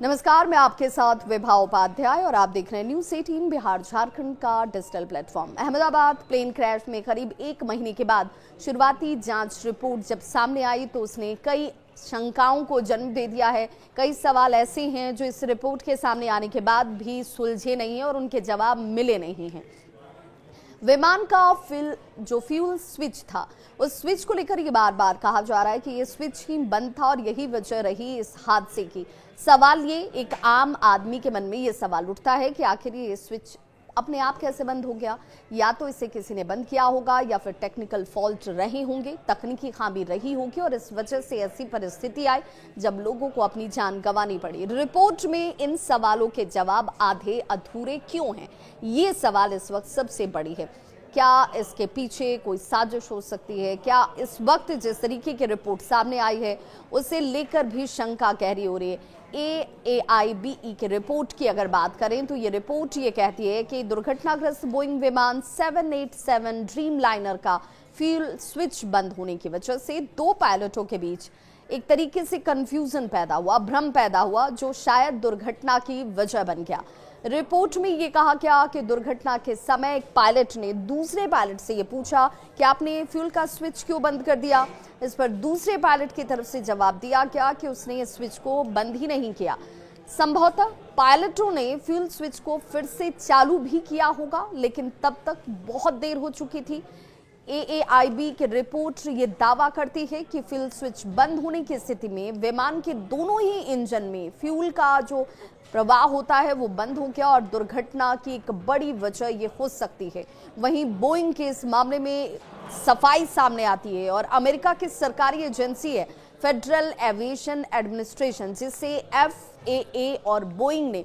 नमस्कार, मैं आपके साथ विभा उपाध्याय और आप देख रहे हैं न्यूज़ 18 बिहार झारखंड का digital platform. Ahmedabad plane crash में करीब 1 महीने के बाद शुरुआती जांच रिपोर्ट जब सामने आई तो उसने कई शंकाओं को जन्म दे दिया है। कई सवाल ऐसे हैं जो इस रिपोर्ट के सामने आने के बाद भी सुलझे नहीं हैं और उनके जवाब मिले नहीं हैं। विमान का फ्यूल स्विच था, उस स्विच को लेकर ये बार बार कहा जा रहा है कि ये स्विच ही बंद था और यही वजह रही इस हादसे की। सवाल ये, एक आम आदमी के मन में ये सवाल उठता है कि आखिर ये स्विच अपने आप कैसे बंद हो गया। या तो इसे किसी ने बंद किया होगा या फिर टेक्निकल फॉल्ट रहे होंगे, तकनीकी खामी रही होगी और इस वजह से ऐसी परिस्थिति आई जब लोगों को अपनी जान गंवानी पड़ी। रिपोर्ट में इन सवालों के जवाब आधे अधूरे क्यों हैं, ये सवाल इस वक्त सबसे बड़ी है। क्या इसके पीछे कोई साजिश हो सकती है? क्या इस वक्त जिस तरीके की रिपोर्ट सामने आई है उसे लेकर भी शंका गहरी हो रही है। AAIBE की रिपोर्ट की अगर बात करें तो ये रिपोर्ट ये कहती है कि दुर्घटनाग्रस्त बोइंग विमान 787 ड्रीम लाइनर का फ्यूल स्विच बंद होने की वजह से 2 पायलटों के बीच एक तरीके से कंफ्यूजन पैदा हुआ, भ्रम पैदा हुआ, जो शायद दुर्घटना की वजह बन गया। रिपोर्ट में ये कहा गया कि दुर्घटना के समय एक पायलट ने दूसरे पायलट से ये पूछा कि आपने फ्यूल का स्विच क्यों बंद कर दिया। इस पर दूसरे पायलट की तरफ से जवाब दिया गया कि उसने इस स्विच को बंद ही नहीं किया। संभवतः पायलटों ने फ्यूल स्विच को फिर से चालू भी किया होगा, लेकिन तब तक बहुत देर हो चुकी थी। AAIB की रिपोर्ट ये दावा करती है कि फ्यूल स्विच बंद होने की स्थिति में विमान के दोनों ही इंजन में फ्यूल का जो प्रवाह होता है वो बंद हो गया और दुर्घटना की एक बड़ी वजह ये हो सकती है। वहीं बोइंग के इस मामले में सफाई सामने आती है और अमेरिका की सरकारी एजेंसी है फेडरल एविएशन एडमिनिस्ट्रेशन, जिसे FAA और बोइंग ने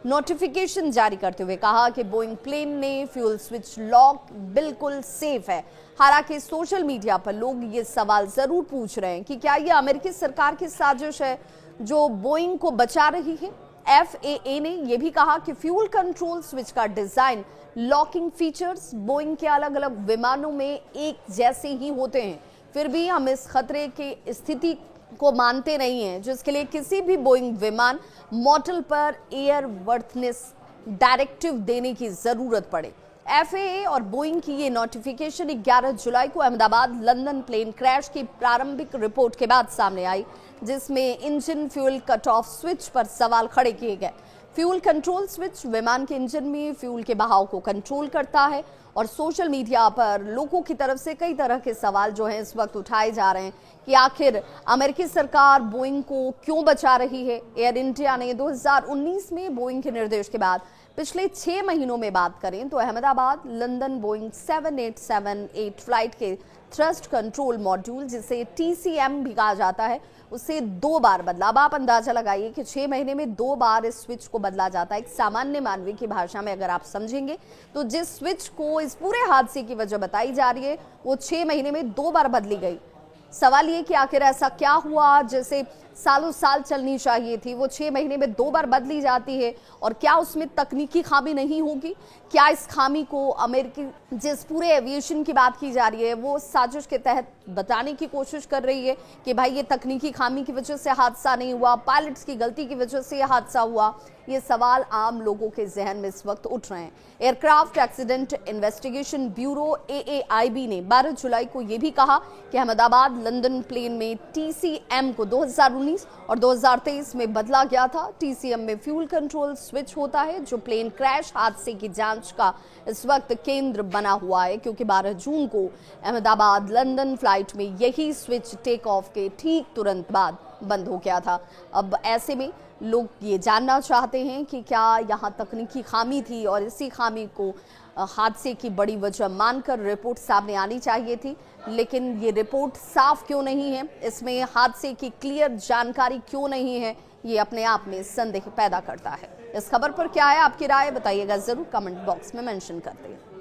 नोटिफिकेशन जारी करते हुए कहा कि बोइंग प्लेन ने फ्यूल स्विच लॉक बिल्कुल सेफ है। हालांकि सोशल मीडिया पर लोग ये सवाल जरूर पूछ रहे हैं कि क्या ये अमेरिकी सरकार की साजिश है जो बोइंग को बचा रही है। FAA ने यह भी कहा कि फ्यूल कंट्रोल स्विच का डिजाइन, लॉकिंग फीचर्स बोइंग के अलग अलग विमानों में एक जैसे ही होते हैं, फिर भी हम इस खतरे की स्थिति को मानते नहीं हैं जिसके लिए किसी भी बोइंग विमान मॉडल पर एयर वर्थनेस डायरेक्टिव देने की जरूरत पड़े। FAA और बोइंग की ये नोटिफिकेशन 11 जुलाई को अहमदाबाद लंदन प्लेन क्रैश की प्रारंभिक रिपोर्ट के बाद सामने आई, जिसमें engine fuel cut off switch पर सवाल खड़े किए गए। फ्यूल कंट्रोल स्विच विमान के इंजन में फ्यूल के बहाव को कंट्रोल करता है और सोशल मीडिया पर लोगों की तरफ से कई तरह के सवाल जो हैं इस वक्त उठाए जा रहे हैं कि आखिर अमेरिकी सरकार बोइंग को क्यों बचा रही है। एयर इंडिया ने 2019 में बोइंग के निर्देश के बाद पिछले 6 महीनों में बात करें तो अहमदाबाद लंदन बोइंग 787-8 फ्लाइट के थ्रस्ट कंट्रोल मॉड्यूल, जिसे TCM भी कहा जाता है, उसे 2 बार बदला। अब आप अंदाजा लगाइए कि 6 महीने में 2 बार इस स्विच को बदला जाता है। एक सामान्य मानवीय की भाषा में अगर आप समझेंगे तो जिस स्विच को इस पूरे हादसे की वजह बताई जा रही है वो 6 महीने में 2 बार बदली गई। सवाल ये कि आखिर ऐसा क्या हुआ जैसे सालों साल चलनी चाहिए थी वो 6 महीने में 2 बार बदली जाती है, और क्या उसमें तकनीकी खामी नहीं होगी? क्या इस खामी को अमेरिकी जिस पूरे एविएशन की बात की जा रही है वो साजिश के तहत बताने की कोशिश कर रही है कि भाई ये तकनीकी खामी की वजह से हादसा नहीं हुआ, पायलट्स की गलती की वजह से यह हादसा हुआ? ये सवाल आम लोगों के जहन में इस वक्त उठ रहे हैं। Aircraft accident investigation bureau AAIB ने 12 जुलाई को यह भी कहा कि अहमदाबाद लंदन प्लेन में TCM को 2019 और 2023 में बदला गया था। TCM में फ्यूल कंट्रोल स्विच होता है जो प्लेन क्रैश हादसे की जांच का इस वक्त केंद्र बना हुआ है, क्योंकि 12 जून को अहमदाबाद लंदन फ्लाइट में यही स्विच टेक ऑफ के ठीक तुरंत बाद बंद हो गया था। अब ऐसे में लोग ये जानना चाहते हैं कि क्या यहाँ तकनीकी खामी थी और इसी खामी को हादसे की बड़ी वजह मानकर रिपोर्ट सामने आनी चाहिए थी, लेकिन ये रिपोर्ट साफ क्यों नहीं है, इसमें हादसे की क्लियर जानकारी क्यों नहीं है, ये अपने आप में संदेह पैदा करता है। इस खबर पर क्या है आपकी राय, बताइएगा जरूर कमेंट बॉक्स में मेंशन करते हैं।